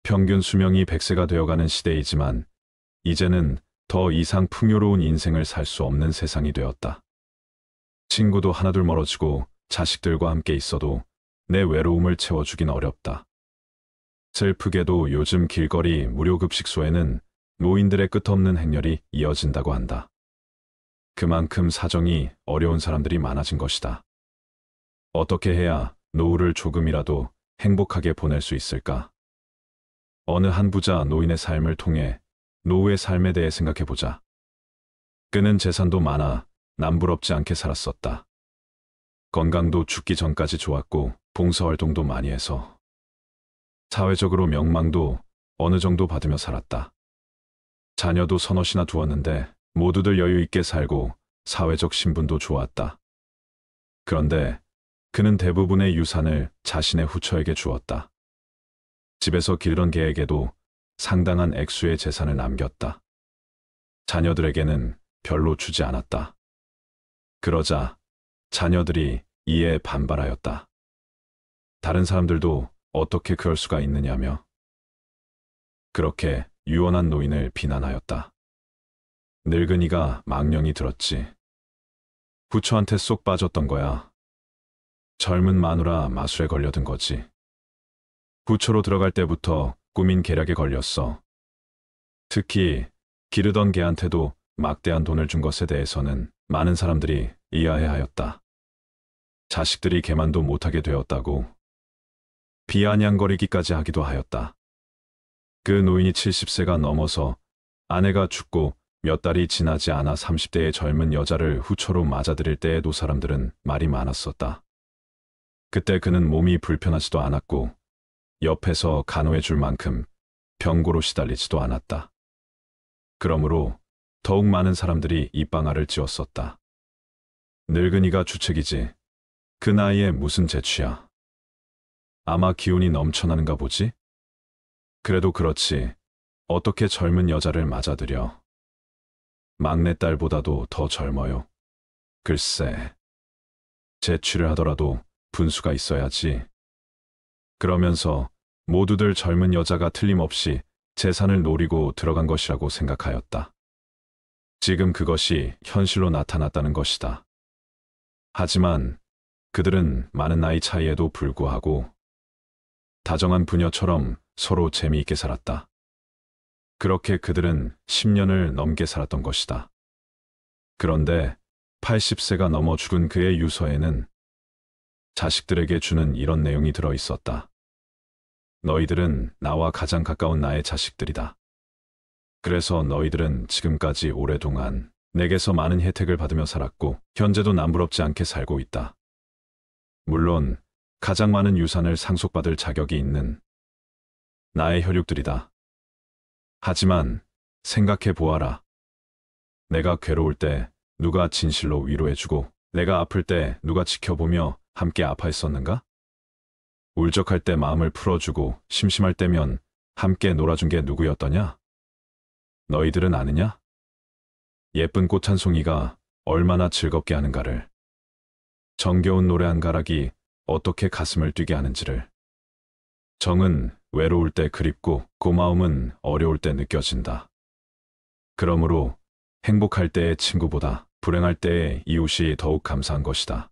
평균 수명이 100세가 되어가는 시대이지만 이제는 더 이상 풍요로운 인생을 살 수 없는 세상이 되었다. 친구도 하나둘 멀어지고 자식들과 함께 있어도 내 외로움을 채워주긴 어렵다. 슬프게도 요즘 길거리 무료급식소에는 노인들의 끝없는 행렬이 이어진다고 한다. 그만큼 사정이 어려운 사람들이 많아진 것이다. 어떻게 해야 노후를 조금이라도 행복하게 보낼 수 있을까? 어느 한 부자 노인의 삶을 통해 노후의 삶에 대해 생각해보자. 그는 재산도 많아 남부럽지 않게 살았었다. 건강도 죽기 전까지 좋았고 봉사활동도 많이 해서 사회적으로 명망도 어느 정도 받으며 살았다. 자녀도 서너이나 두었는데 모두들 여유 있게 살고 사회적 신분도 좋았다. 그런데 그는 대부분의 유산을 자신의 후처에게 주었다. 집에서 기르던 개에게도 상당한 액수의 재산을 남겼다. 자녀들에게는 별로 주지 않았다. 그러자 자녀들이 이에 반발하였다. 다른 사람들도 어떻게 그럴 수가 있느냐며 그렇게 유언한 노인을 비난하였다. 늙은이가 망령이 들었지. 부처한테 쏙 빠졌던 거야. 젊은 마누라 마술에 걸려든 거지. 부처로 들어갈 때부터 꾸민 계략에 걸렸어. 특히 기르던 개한테도 막대한 돈을 준 것에 대해서는 많은 사람들이 이해하였다. 자식들이 개만도 못하게 되었다고 비아냥거리기까지 하기도 하였다. 그 노인이 70세가 넘어서 아내가 죽고 몇 달이 지나지 않아 30대의 젊은 여자를 후처로 맞아들일 때에도 사람들은 말이 많았었다. 그때 그는 몸이 불편하지도 않았고 옆에서 간호해 줄 만큼 병고로 시달리지도 않았다. 그러므로 더욱 많은 사람들이 입방아를 찧었었다. 늙은이가 주책이지. 그 나이에 무슨 재취야. 아마 기운이 넘쳐나는가 보지? 그래도 그렇지. 어떻게 젊은 여자를 맞아들여. 막내딸보다도 더 젊어요. 글쎄. 재취를 하더라도 분수가 있어야지. 그러면서 모두들 젊은 여자가 틀림없이 재산을 노리고 들어간 것이라고 생각하였다. 지금 그것이 현실로 나타났다는 것이다. 하지만 그들은 많은 나이 차이에도 불구하고 다정한 부녀처럼 서로 재미있게 살았다. 그렇게 그들은 10년을 넘게 살았던 것이다. 그런데 80세가 넘어 죽은 그의 유서에는 자식들에게 주는 이런 내용이 들어 있었다. 너희들은 나와 가장 가까운 나의 자식들이다. 그래서 너희들은 지금까지 오랫동안 내게서 많은 혜택을 받으며 살았고 현재도 남부럽지 않게 살고 있다. 물론 가장 많은 유산을 상속받을 자격이 있는 나의 혈육들이다. 하지만 생각해 보아라. 내가 괴로울 때 누가 진실로 위로해주고 내가 아플 때 누가 지켜보며 함께 아파했었는가? 울적할 때 마음을 풀어주고 심심할 때면 함께 놀아준 게 누구였더냐? 너희들은 아느냐? 예쁜 꽃 한 송이가 얼마나 즐겁게 하는가를. 정겨운 노래 한 가락이 어떻게 가슴을 뛰게 하는지를. 정은 외로울 때 그립고 고마움은 어려울 때 느껴진다. 그러므로 행복할 때의 친구보다 불행할 때의 이웃이 더욱 감사한 것이다.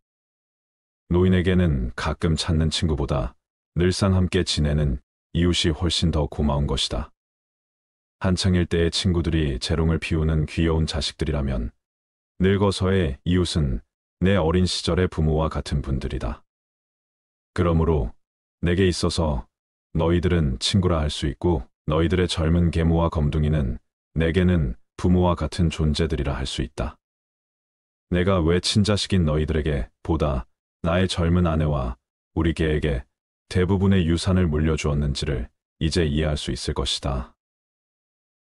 노인에게는 가끔 찾는 친구보다 늘상 함께 지내는 이웃이 훨씬 더 고마운 것이다. 한창일 때의 친구들이 재롱을 피우는 귀여운 자식들이라면 늙어서의 이웃은 내 어린 시절의 부모와 같은 분들이다. 그러므로 내게 있어서 너희들은 친구라 할 수 있고 너희들의 젊은 계모와 검둥이는 내게는 부모와 같은 존재들이라 할 수 있다. 내가 왜 친자식인 너희들에게 보다 나의 젊은 아내와 우리 개에게 대부분의 유산을 물려주었는지를 이제 이해할 수 있을 것이다.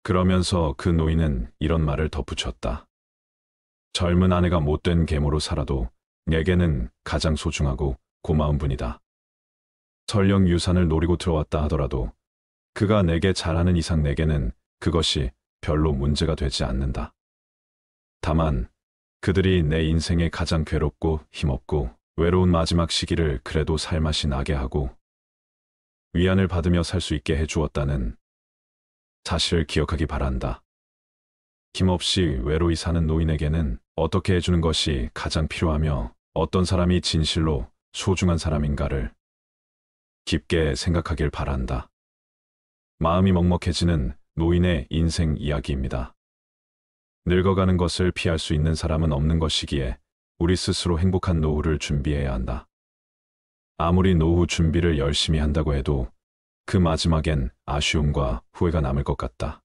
그러면서 그 노인은 이런 말을 덧붙였다. 젊은 아내가 못된 계모로 살아도 내게는 가장 소중하고 고마운 분이다. 설령 유산을 노리고 들어왔다 하더라도 그가 내게 잘하는 이상 내게는 그것이 별로 문제가 되지 않는다. 다만 그들이 내 인생의 가장 괴롭고 힘없고 외로운 마지막 시기를 그래도 살맛이 나게 하고 위안을 받으며 살 수 있게 해주었다는 사실을 기억하기 바란다. 힘없이 외로이 사는 노인에게는 어떻게 해주는 것이 가장 필요하며 어떤 사람이 진실로 소중한 사람인가를 깊게 생각하길 바란다. 마음이 먹먹해지는 노인의 인생 이야기입니다. 늙어가는 것을 피할 수 있는 사람은 없는 것이기에 우리 스스로 행복한 노후를 준비해야 한다. 아무리 노후 준비를 열심히 한다고 해도 그 마지막엔 아쉬움과 후회가 남을 것 같다.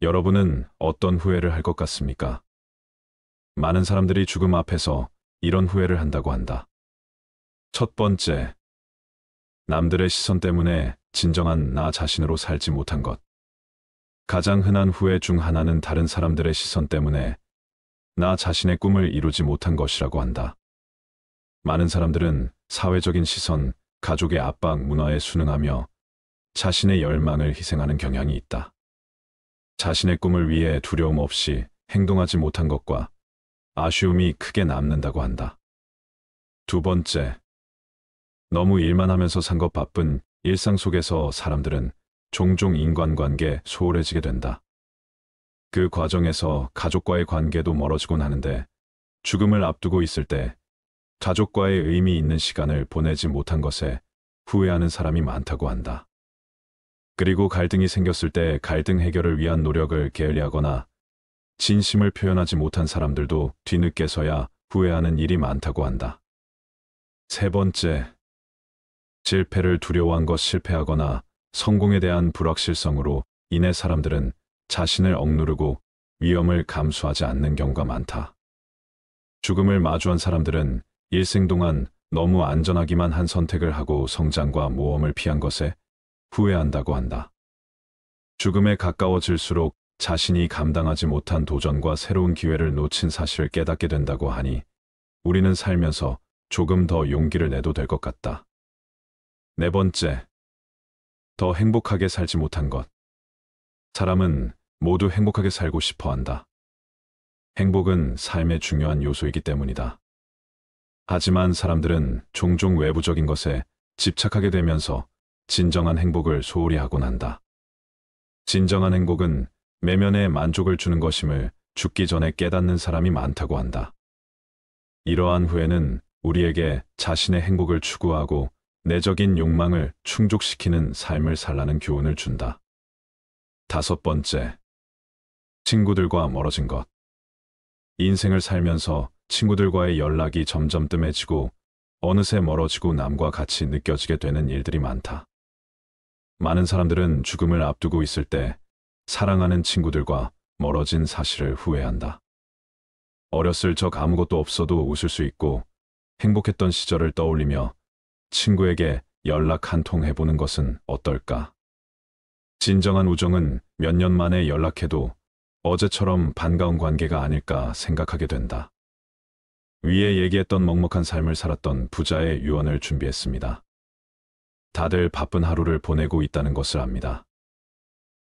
여러분은 어떤 후회를 할 것 같습니까? 많은 사람들이 죽음 앞에서 이런 후회를 한다고 한다. 첫 번째, 남들의 시선 때문에 진정한 나 자신으로 살지 못한 것. 가장 흔한 후회 중 하나는 다른 사람들의 시선 때문에 나 자신의 꿈을 이루지 못한 것이라고 한다. 많은 사람들은 사회적인 시선, 가족의 압박 문화에 순응하며 자신의 열망을 희생하는 경향이 있다. 자신의 꿈을 위해 두려움 없이 행동하지 못한 것과 아쉬움이 크게 남는다고 한다. 두 번째, 너무 일만 하면서 산 것 바쁜 일상 속에서 사람들은 종종 인간관계에 소홀해지게 된다. 그 과정에서 가족과의 관계도 멀어지곤 하는데 죽음을 앞두고 있을 때 가족과의 의미 있는 시간을 보내지 못한 것에 후회하는 사람이 많다고 한다. 그리고 갈등이 생겼을 때 갈등 해결을 위한 노력을 게을리하거나 진심을 표현하지 못한 사람들도 뒤늦게서야 후회하는 일이 많다고 한다. 세 번째, 실패를 두려워한 것 실패하거나 성공에 대한 불확실성으로 인해 사람들은 자신을 억누르고 위험을 감수하지 않는 경우가 많다. 죽음을 마주한 사람들은 일생 동안 너무 안전하기만 한 선택을 하고 성장과 모험을 피한 것에 후회한다고 한다. 죽음에 가까워질수록 자신이 감당하지 못한 도전과 새로운 기회를 놓친 사실을 깨닫게 된다고 하니 우리는 살면서 조금 더 용기를 내도 될 것 같다. 네 번째, 더 행복하게 살지 못한 것. 사람은 모두 행복하게 살고 싶어 한다. 행복은 삶의 중요한 요소이기 때문이다. 하지만 사람들은 종종 외부적인 것에 집착하게 되면서 진정한 행복을 소홀히 하곤 한다. 진정한 행복은 내면에 만족을 주는 것임을 죽기 전에 깨닫는 사람이 많다고 한다. 이러한 후회는 우리에게 자신의 행복을 추구하고 내적인 욕망을 충족시키는 삶을 살라는 교훈을 준다. 다섯 번째, 친구들과 멀어진 것. 인생을 살면서 친구들과의 연락이 점점 뜸해지고 어느새 멀어지고 남과 같이 느껴지게 되는 일들이 많다. 많은 사람들은 죽음을 앞두고 있을 때 사랑하는 친구들과 멀어진 사실을 후회한다. 어렸을 적 아무것도 없어도 웃을 수 있고 행복했던 시절을 떠올리며 친구에게 연락 한 통 해보는 것은 어떨까? 진정한 우정은 몇 년 만에 연락해도 어제처럼 반가운 관계가 아닐까 생각하게 된다. 위에 얘기했던 먹먹한 삶을 살았던 부자의 유언을 준비했습니다. 다들 바쁜 하루를 보내고 있다는 것을 압니다.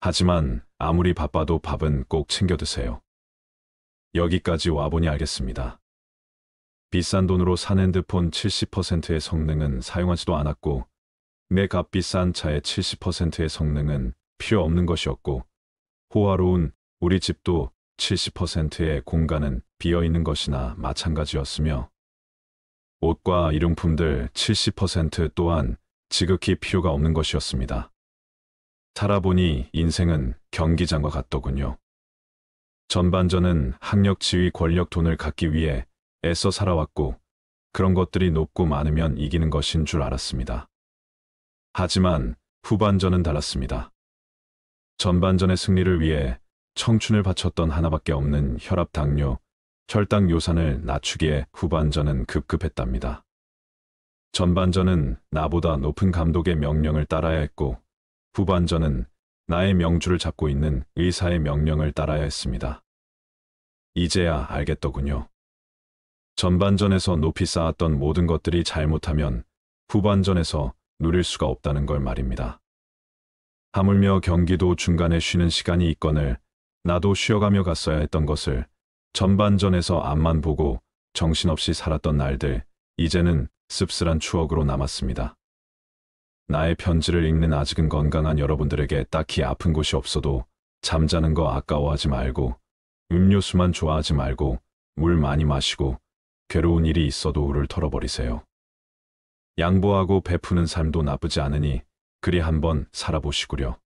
하지만 아무리 바빠도 밥은 꼭 챙겨 드세요. 여기까지 와보니 알겠습니다. 비싼 돈으로 산 핸드폰 70%의 성능은 사용하지도 않았고 내 값비싼 차의 70%의 성능은 필요 없는 것이었고 호화로운 우리 집도 70%의 공간은 비어있는 것이나 마찬가지였으며 옷과 일용품들 70% 또한 지극히 필요가 없는 것이었습니다. 살아보니 인생은 경기장과 같더군요. 전반전은 학력, 지위, 권력, 돈을 갖기 위해 애써 살아왔고 그런 것들이 높고 많으면 이기는 것인 줄 알았습니다. 하지만 후반전은 달랐습니다. 전반전의 승리를 위해 청춘을 바쳤던 하나밖에 없는 혈압, 당뇨, 혈당 요산을 낮추기에 후반전은 급급했답니다. 전반전은 나보다 높은 감독의 명령을 따라야 했고 후반전은 나의 명주를 잡고 있는 의사의 명령을 따라야 했습니다. 이제야 알겠더군요. 전반전에서 높이 쌓았던 모든 것들이 잘못하면 후반전에서 누릴 수가 없다는 걸 말입니다. 하물며 경기도 중간에 쉬는 시간이 있거늘 나도 쉬어가며 갔어야 했던 것을 전반전에서 앞만 보고 정신없이 살았던 날들, 이제는 씁쓸한 추억으로 남았습니다. 나의 편지를 읽는 아직은 건강한 여러분들에게 딱히 아픈 곳이 없어도 잠자는 거 아까워하지 말고, 음료수만 좋아하지 말고, 물 많이 마시고, 괴로운 일이 있어도 울을 털어버리세요. 양보하고 베푸는 삶도 나쁘지 않으니 그리 한번 살아보시구려.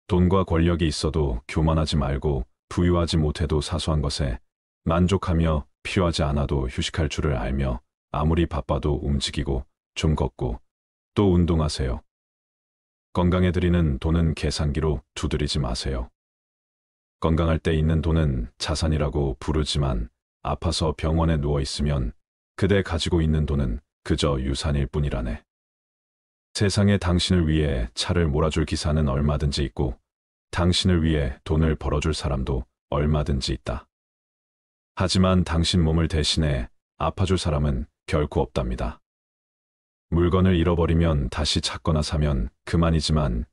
돈과 권력이 있어도 교만하지 말고 부유하지 못해도 사소한 것에 만족하며 필요하지 않아도 휴식할 줄을 알며 아무리 바빠도 움직이고 좀 걷고 또 운동하세요. 건강에 들이는 돈은 계산기로 두드리지 마세요. 건강할 때 있는 돈은 자산이라고 부르지만 아파서 병원에 누워 있으면 그대 가지고 있는 돈은 그저 유산일 뿐이라네. 세상에 당신을 위해 차를 몰아줄 기사는 얼마든지 있고 당신을 위해 돈을 벌어줄 사람도 얼마든지 있다. 하지만 당신 몸을 대신해 아파줄 사람은 결코 없답니다. 물건을 잃어버리면 다시 찾거나 사면 그만이지만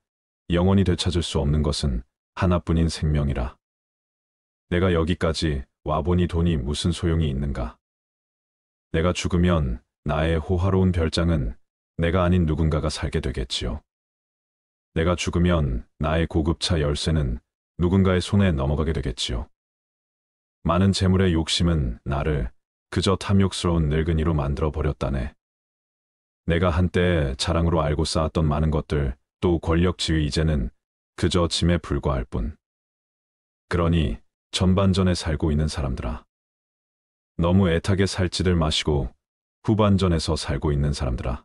영원히 되찾을 수 없는 것은 하나뿐인 생명이라. 내가 여기까지 와보니 돈이 무슨 소용이 있는가. 내가 죽으면 나의 호화로운 별장은 내가 아닌 누군가가 살게 되겠지요. 내가 죽으면 나의 고급차 열쇠는 누군가의 손에 넘어가게 되겠지요. 많은 재물의 욕심은 나를 그저 탐욕스러운 늙은이로 만들어 버렸다네. 내가 한때 자랑으로 알고 쌓았던 많은 것들, 또 권력 지위 이제는 그저 짐에 불과할 뿐. 그러니 전반전에 살고 있는 사람들아. 너무 애타게 살지들 마시고 후반전에서 살고 있는 사람들아.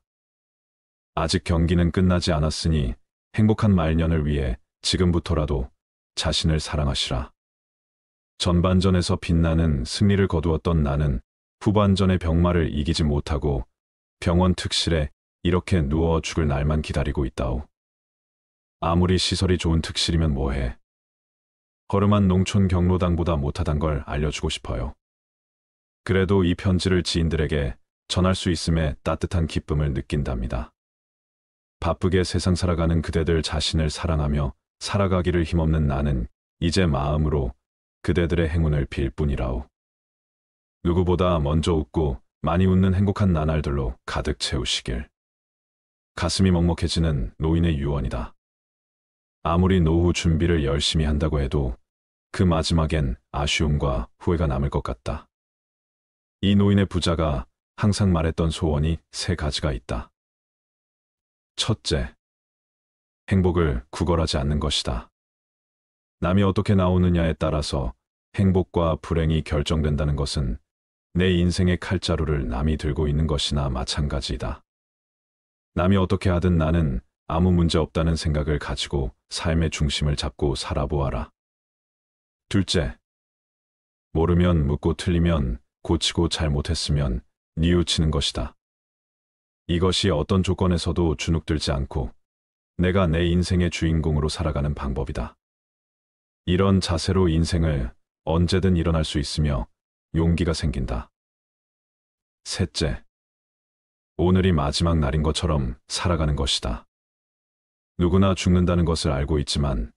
아직 경기는 끝나지 않았으니 행복한 말년을 위해 지금부터라도 자신을 사랑하시라. 전반전에서 빛나는 승리를 거두었던 나는 후반전의 병마를 이기지 못하고 병원 특실에 이렇게 누워 죽을 날만 기다리고 있다오. 아무리 시설이 좋은 특실이면 뭐해. 허름한 농촌 경로당보다 못하단 걸 알려주고 싶어요. 그래도 이 편지를 지인들에게 전할 수 있음에 따뜻한 기쁨을 느낀답니다. 바쁘게 세상 살아가는 그대들 자신을 사랑하며 살아가기를 힘없는 나는 이제 마음으로 그대들의 행운을 빌 뿐이라오. 누구보다 먼저 웃고 많이 웃는 행복한 나날들로 가득 채우시길. 가슴이 먹먹해지는 노인의 유언이다. 아무리 노후 준비를 열심히 한다고 해도 그 마지막엔 아쉬움과 후회가 남을 것 같다. 이 노인의 부자가 항상 말했던 소원이 3가지가 있다. 첫째, 행복을 구걸하지 않는 것이다. 남이 어떻게 나오느냐에 따라서 행복과 불행이 결정된다는 것은 내 인생의 칼자루를 남이 들고 있는 것이나 마찬가지이다. 남이 어떻게 하든 나는 아무 문제 없다는 생각을 가지고 삶의 중심을 잡고 살아보아라. 둘째, 모르면 묻고 틀리면 고치고 잘못했으면 뉘우치는 것이다. 이것이 어떤 조건에서도 주눅들지 않고 내가 내 인생의 주인공으로 살아가는 방법이다. 이런 자세로 인생을 언제든 일어날 수 있으며 용기가 생긴다. 셋째, 오늘이 마지막 날인 것처럼 살아가는 것이다. 누구나 죽는다는 것을 알고 있지만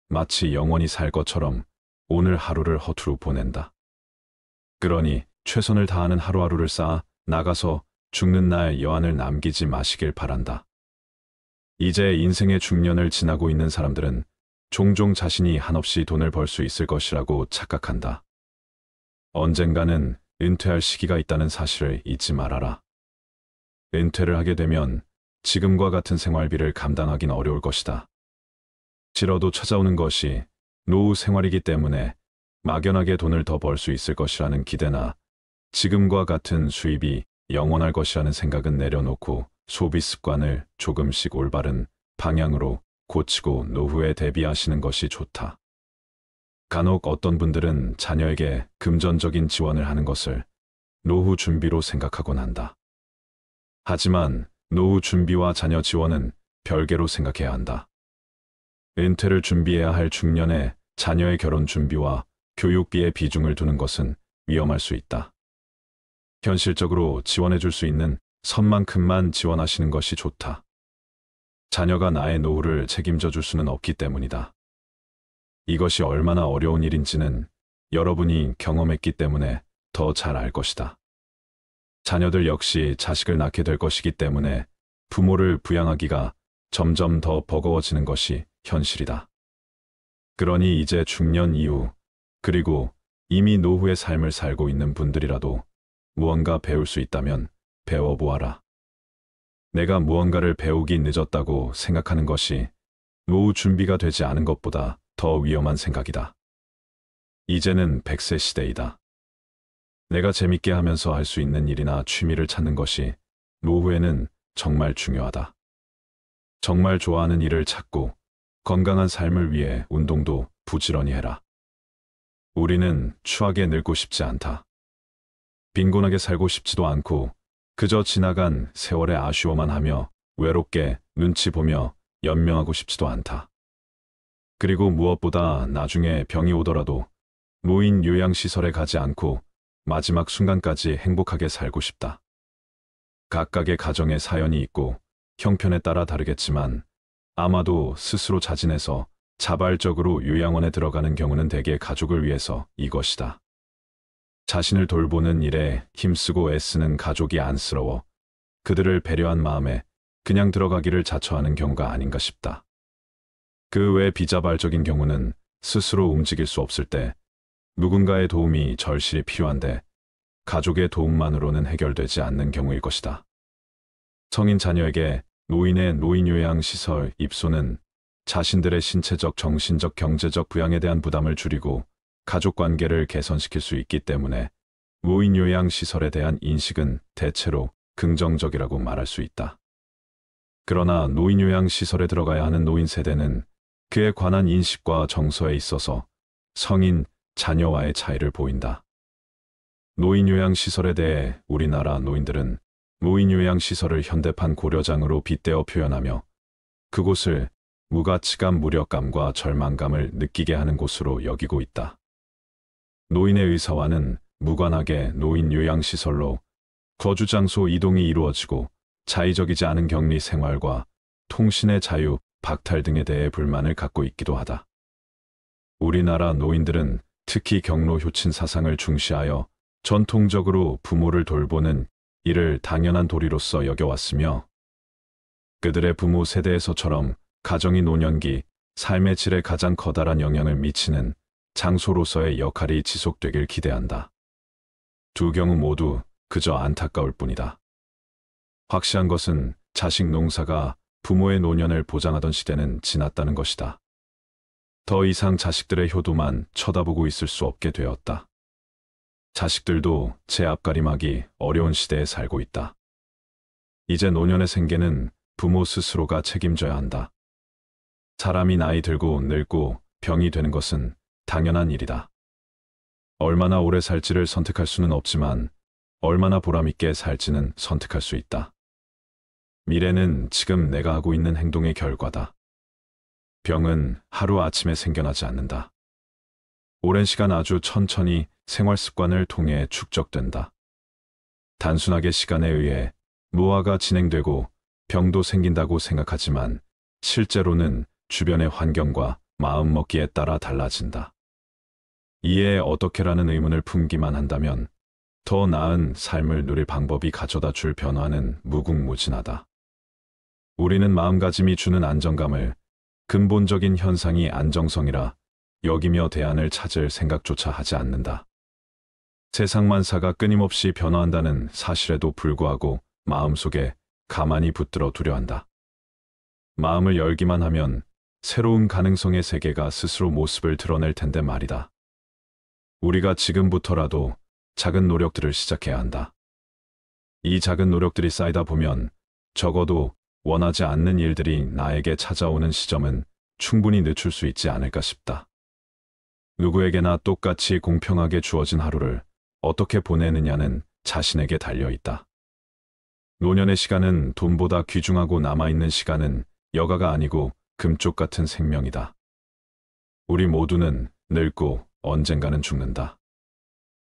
마치 영원히 살 것처럼 오늘 하루를 허투루 보낸다. 그러니 최선을 다하는 하루하루를 쌓아 나가서 죽는 날 여한을 남기지 마시길 바란다. 이제 인생의 중년을 지나고 있는 사람들은 종종 자신이 한없이 돈을 벌 수 있을 것이라고 착각한다. 언젠가는 은퇴할 시기가 있다는 사실을 잊지 말아라. 은퇴를 하게 되면 지금과 같은 생활비를 감당하긴 어려울 것이다. 싫어도 찾아오는 것이 노후 생활이기 때문에 막연하게 돈을 더 벌 수 있을 것이라는 기대나 지금과 같은 수입이 영원할 것이라는 생각은 내려놓고 소비 습관을 조금씩 올바른 방향으로 고치고 노후에 대비하시는 것이 좋다. 간혹 어떤 분들은 자녀에게 금전적인 지원을 하는 것을 노후 준비로 생각하곤 한다. 하지만 노후 준비와 자녀 지원은 별개로 생각해야 한다. 은퇴를 준비해야 할 중년에 자녀의 결혼 준비와 교육비에 비중을 두는 것은 위험할 수 있다. 현실적으로 지원해 줄 수 있는 선만큼만 지원하시는 것이 좋다. 자녀가 나의 노후를 책임져 줄 수는 없기 때문이다. 이것이 얼마나 어려운 일인지는 여러분이 경험했기 때문에 더 잘 알 것이다. 자녀들 역시 자식을 낳게 될 것이기 때문에 부모를 부양하기가 점점 더 버거워지는 것이 현실이다. 그러니 이제 중년 이후, 그리고 이미 노후의 삶을 살고 있는 분들이라도 무언가 배울 수 있다면 배워보아라. 내가 무언가를 배우기 늦었다고 생각하는 것이 노후 준비가 되지 않은 것보다 더 위험한 생각이다. 이제는 100세 시대이다. 내가 재밌게 하면서 할 수 있는 일이나 취미를 찾는 것이 노후에는 정말 중요하다. 정말 좋아하는 일을 찾고 건강한 삶을 위해 운동도 부지런히 해라. 우리는 추하게 늙고 싶지 않다. 빈곤하게 살고 싶지도 않고 그저 지나간 세월에 아쉬워만 하며 외롭게 눈치 보며 연명하고 싶지도 않다. 그리고 무엇보다 나중에 병이 오더라도 노인 요양시설에 가지 않고 마지막 순간까지 행복하게 살고 싶다. 각각의 가정에 사연이 있고 형편에 따라 다르겠지만 아마도 스스로 자진해서 자발적으로 요양원에 들어가는 경우는 대개 가족을 위해서 이것이다. 자신을 돌보는 일에 힘쓰고 애쓰는 가족이 안쓰러워 그들을 배려한 마음에 그냥 들어가기를 자처하는 경우가 아닌가 싶다. 그 외 비자발적인 경우는 스스로 움직일 수 없을 때 누군가의 도움이 절실히 필요한데 가족의 도움만으로는 해결되지 않는 경우일 것이다. 성인 자녀에게 노인의 노인요양시설 입소는 자신들의 신체적, 정신적, 경제적 부양에 대한 부담을 줄이고 가족관계를 개선시킬 수 있기 때문에 노인요양시설에 대한 인식은 대체로 긍정적이라고 말할 수 있다. 그러나 노인요양시설에 들어가야 하는 노인 세대는 그에 관한 인식과 정서에 있어서 성인, 자녀와의 차이를 보인다. 노인요양시설에 대해 우리나라 노인들은 노인요양시설을 현대판 고려장으로 빗대어 표현하며 그곳을 무가치감, 무력감과 절망감을 느끼게 하는 곳으로 여기고 있다. 노인의 의사와는 무관하게 노인요양시설로 거주장소 이동이 이루어지고 자의적이지 않은 격리 생활과 통신의 자유, 박탈 등에 대해 불만을 갖고 있기도 하다. 우리나라 노인들은 특히 경로 효친 사상을 중시하여 전통적으로 부모를 돌보는 이를 당연한 도리로서 여겨왔으며 그들의 부모 세대에서처럼 가정이 노년기, 삶의 질에 가장 커다란 영향을 미치는 장소로서의 역할이 지속되길 기대한다. 두 경우 모두 그저 안타까울 뿐이다. 확실한 것은 자식 농사가 부모의 노년을 보장하던 시대는 지났다는 것이다. 더 이상 자식들의 효도만 쳐다보고 있을 수 없게 되었다. 자식들도 제 앞가림하기 어려운 시대에 살고 있다. 이제 노년의 생계는 부모 스스로가 책임져야 한다. 사람이 나이 들고 늙고 병이 되는 것은 당연한 일이다. 얼마나 오래 살지를 선택할 수는 없지만 얼마나 보람있게 살지는 선택할 수 있다. 미래는 지금 내가 하고 있는 행동의 결과다. 병은 하루아침에 생겨나지 않는다. 오랜 시간 아주 천천히 생활 습관을 통해 축적된다. 단순하게 시간에 의해 노화가 진행되고 병도 생긴다고 생각하지만 실제로는 주변의 환경과 마음먹기에 따라 달라진다. 이에 어떻게라는 의문을 품기만 한다면 더 나은 삶을 누릴 방법이 가져다 줄 변화는 무궁무진하다. 우리는 마음가짐이 주는 안정감을 근본적인 현상이 안정성이라 여기며 대안을 찾을 생각조차 하지 않는다. 세상 만사가 끊임없이 변화한다는 사실에도 불구하고 마음속에 가만히 붙들어 두려 한다. 마음을 열기만 하면 새로운 가능성의 세계가 스스로 모습을 드러낼 텐데 말이다. 우리가 지금부터라도 작은 노력들을 시작해야 한다. 이 작은 노력들이 쌓이다 보면 적어도 원하지 않는 일들이 나에게 찾아오는 시점은 충분히 늦출 수 있지 않을까 싶다. 누구에게나 똑같이 공평하게 주어진 하루를 어떻게 보내느냐는 자신에게 달려있다. 노년의 시간은 돈보다 귀중하고 남아있는 시간은 여가가 아니고 금쪽 같은 생명이다. 우리 모두는 늙고 언젠가는 죽는다.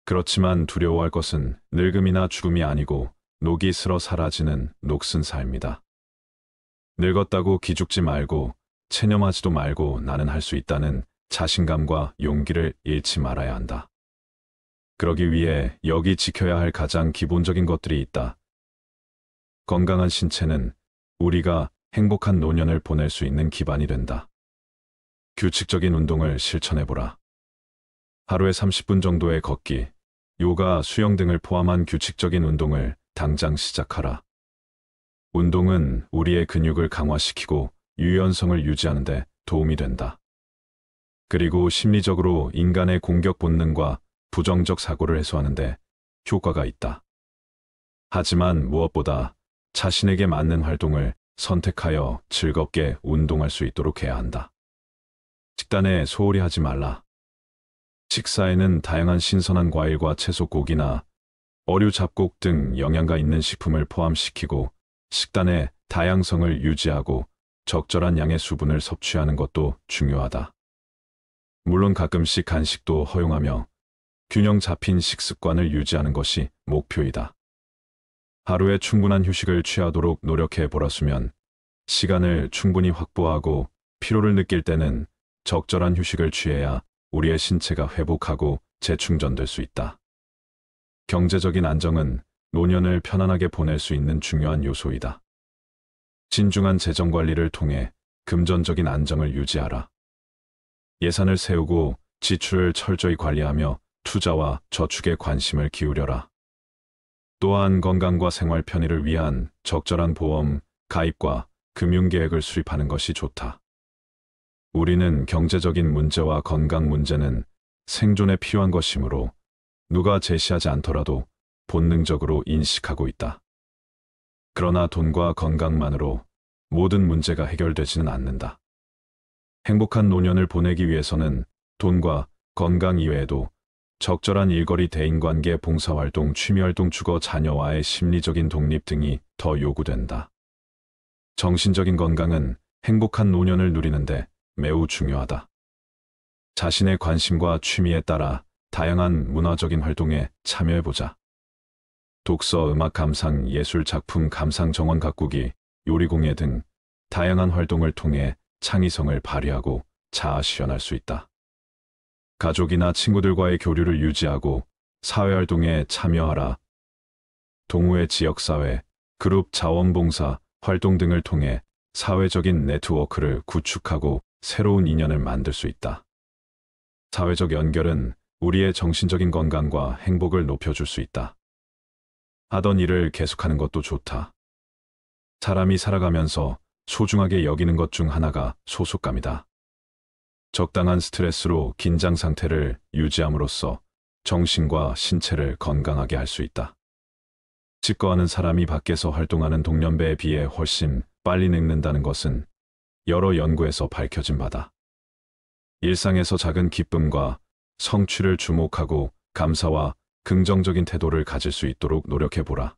그렇지만 두려워할 것은 늙음이나 죽음이 아니고 녹이 슬어 사라지는 녹슨 삶이다. 늙었다고 기죽지 말고 체념하지도 말고 나는 할 수 있다는 자신감과 용기를 잃지 말아야 한다. 그러기 위해 여기 지켜야 할 가장 기본적인 것들이 있다. 건강한 신체는 우리가 행복한 노년을 보낼 수 있는 기반이 된다. 규칙적인 운동을 실천해보라. 하루에 30분 정도의 걷기, 요가, 수영 등을 포함한 규칙적인 운동을 당장 시작하라. 운동은 우리의 근육을 강화시키고 유연성을 유지하는 데 도움이 된다. 그리고 심리적으로 인간의 공격 본능과 부정적 사고를 해소하는 데 효과가 있다. 하지만 무엇보다 자신에게 맞는 활동을 선택하여 즐겁게 운동할 수 있도록 해야 한다. 식단에 소홀히 하지 말라. 식사에는 다양한 신선한 과일과 채소, 고기나 어류, 잡곡 등 영양가 있는 식품을 포함시키고 식단의 다양성을 유지하고 적절한 양의 수분을 섭취하는 것도 중요하다. 물론 가끔씩 간식도 허용하며 균형 잡힌 식습관을 유지하는 것이 목표이다. 하루에 충분한 휴식을 취하도록 노력해 보라수면 시간을 충분히 확보하고 피로를 느낄 때는 적절한 휴식을 취해야 우리의 신체가 회복하고 재충전될 수 있다. 경제적인 안정은 노년을 편안하게 보낼 수 있는 중요한 요소이다. 신중한 재정 관리를 통해 금전적인 안정을 유지하라. 예산을 세우고 지출을 철저히 관리하며 투자와 저축에 관심을 기울여라. 또한 건강과 생활 편의를 위한 적절한 보험, 가입과 금융계획을 수립하는 것이 좋다. 우리는 경제적인 문제와 건강 문제는 생존에 필요한 것이므로 누가 제시하지 않더라도 본능적으로 인식하고 있다. 그러나 돈과 건강만으로 모든 문제가 해결되지는 않는다. 행복한 노년을 보내기 위해서는 돈과 건강 이외에도 적절한 일거리, 대인관계, 봉사활동, 취미활동, 주거, 자녀와의 심리적인 독립 등이 더 요구된다. 정신적인 건강은 행복한 노년을 누리는데 매우 중요하다. 자신의 관심과 취미에 따라 다양한 문화적인 활동에 참여해보자. 독서, 음악 감상, 예술 작품 감상, 정원 가꾸기, 요리공예 등 다양한 활동을 통해 창의성을 발휘하고 자아 실현할 수 있다. 가족이나 친구들과의 교류를 유지하고 사회활동에 참여하라. 동호회, 지역사회, 그룹, 자원봉사 활동 등을 통해 사회적인 네트워크를 구축하고 새로운 인연을 만들 수 있다. 사회적 연결은 우리의 정신적인 건강과 행복을 높여줄 수 있다. 하던 일을 계속하는 것도 좋다. 사람이 살아가면서 소중하게 여기는 것 중 하나가 소속감이다. 적당한 스트레스로 긴장 상태를 유지함으로써 정신과 신체를 건강하게 할 수 있다. 치과하는 사람이 밖에서 활동하는 동년배에 비해 훨씬 빨리 늙는다는 것은 여러 연구에서 밝혀진 바다. 일상에서 작은 기쁨과 성취를 주목하고 감사와 긍정적인 태도를 가질 수 있도록 노력해보라.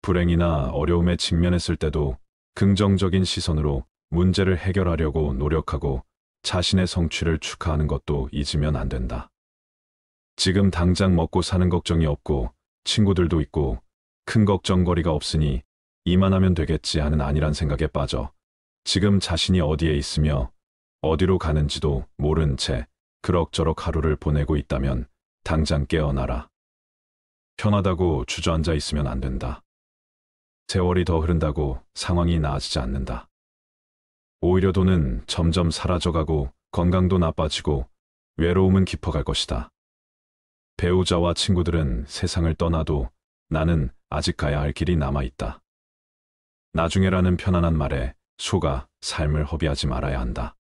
불행이나 어려움에 직면했을 때도 긍정적인 시선으로 문제를 해결하려고 노력하고 자신의 성취를 축하하는 것도 잊으면 안 된다. 지금 당장 먹고 사는 걱정이 없고 친구들도 있고 큰 걱정거리가 없으니 이만하면 되겠지 하는 안일한 생각에 빠져 지금 자신이 어디에 있으며 어디로 가는지도 모른 채 그럭저럭 하루를 보내고 있다면 당장 깨어나라. 편하다고 주저앉아 있으면 안 된다. 세월이 더 흐른다고 상황이 나아지지 않는다. 오히려 돈은 점점 사라져가고 건강도 나빠지고 외로움은 깊어갈 것이다. 배우자와 친구들은 세상을 떠나도 나는 아직 가야 할 길이 남아있다. 나중에라는 편안한 말에 속아 삶을 허비하지 말아야 한다.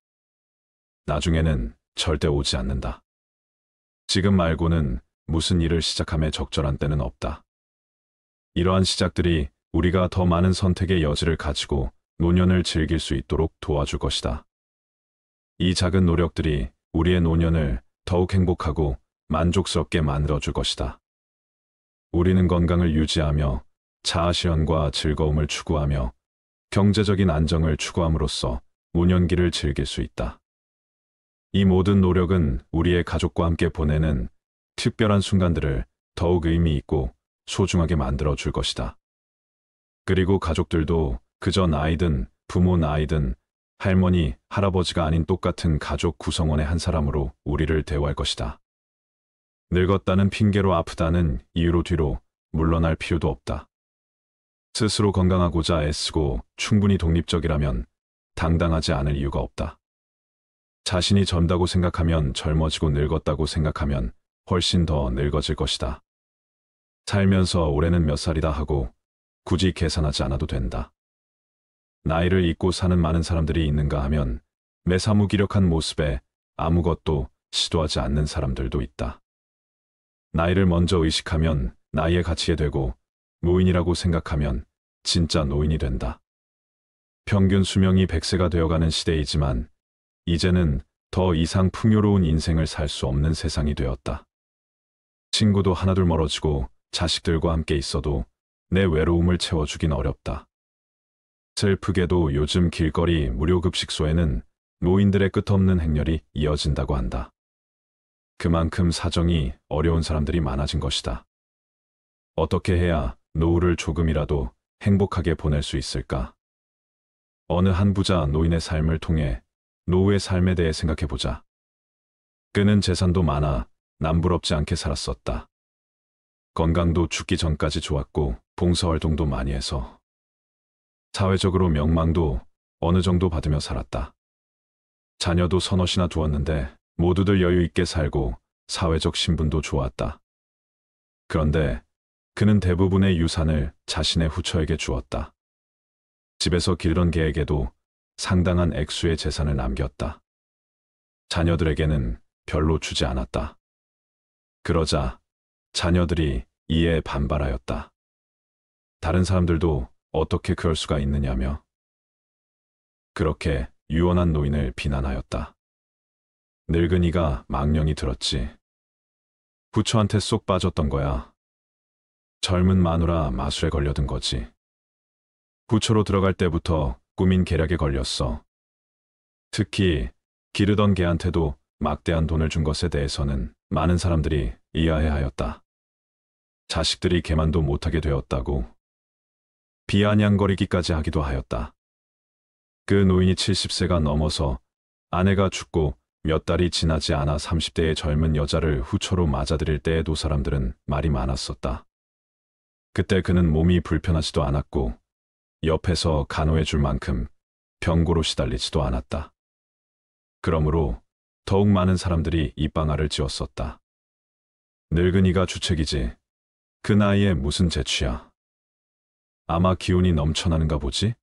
나중에는 절대 오지 않는다. 지금 말고는 무슨 일을 시작함에 적절한 때는 없다. 이러한 시작들이 우리가 더 많은 선택의 여지를 가지고 노년을 즐길 수 있도록 도와줄 것이다. 이 작은 노력들이 우리의 노년을 더욱 행복하고 만족스럽게 만들어줄 것이다. 우리는 건강을 유지하며 자아실현과 즐거움을 추구하며 경제적인 안정을 추구함으로써 노년기를 즐길 수 있다. 이 모든 노력은 우리의 가족과 함께 보내는 특별한 순간들을 더욱 의미 있고 소중하게 만들어줄 것이다. 그리고 가족들도 그저 나이든 부모 나이든 할머니, 할아버지가 아닌 똑같은 가족 구성원의 한 사람으로 우리를 대우할 것이다. 늙었다는 핑계로 아프다는 이유로 뒤로 물러날 필요도 없다. 스스로 건강하고자 애쓰고 충분히 독립적이라면 당당하지 않을 이유가 없다. 자신이 젊다고 생각하면 젊어지고 늙었다고 생각하면 훨씬 더 늙어질 것이다. 살면서 올해는 몇 살이다 하고 굳이 계산하지 않아도 된다. 나이를 잊고 사는 많은 사람들이 있는가 하면 매사 무기력한 모습에 아무것도 시도하지 않는 사람들도 있다. 나이를 먼저 의식하면 나이에 갇히게 되고 노인이라고 생각하면 진짜 노인이 된다. 평균 수명이 100세가 되어가는 시대이지만 이제는 더 이상 풍요로운 인생을 살 수 없는 세상이 되었다. 친구도 하나둘 멀어지고 자식들과 함께 있어도 내 외로움을 채워주긴 어렵다. 슬프게도 요즘 길거리 무료급식소에는 노인들의 끝없는 행렬이 이어진다고 한다. 그만큼 사정이 어려운 사람들이 많아진 것이다. 어떻게 해야 노후를 조금이라도 행복하게 보낼 수 있을까? 어느 한 부자 노인의 삶을 통해 노후의 삶에 대해 생각해보자. 그는 재산도 많아 남부럽지 않게 살았었다. 건강도 죽기 전까지 좋았고 봉사활동도 많이 해서 사회적으로 명망도 어느 정도 받으며 살았다. 자녀도 서너이나 두었는데 모두들 여유 있게 살고 사회적 신분도 좋았다. 그런데 그는 대부분의 유산을 자신의 후처에게 주었다. 집에서 기르던 개에게도 상당한 액수의 재산을 남겼다. 자녀들에게는 별로 주지 않았다. 그러자 자녀들이 이에 반발하였다. 다른 사람들도 어떻게 그럴 수가 있느냐며 그렇게 유언한 노인을 비난하였다. 늙은이가 망령이 들었지. 부처한테 쏙 빠졌던 거야. 젊은 마누라 마술에 걸려든 거지. 부처로 들어갈 때부터 꾸민 계략에 걸렸어. 특히 기르던 개한테도 막대한 돈을 준 것에 대해서는 많은 사람들이 이해하였다. 자식들이 개만도 못하게 되었다고 비아냥거리기까지 하기도 하였다. 그 노인이 70세가 넘어서 아내가 죽고 몇 달이 지나지 않아 30대의 젊은 여자를 후처로 맞아들일 때에도 사람들은 말이 많았었다. 그때 그는 몸이 불편하지도 않았고 옆에서 간호해 줄 만큼 병고로 시달리지도 않았다. 그러므로 더욱 많은 사람들이 입방아를 지었었다. 늙은이가 주책이지. 그 나이에 무슨 재취야. 아마 기운이 넘쳐나는가 보지?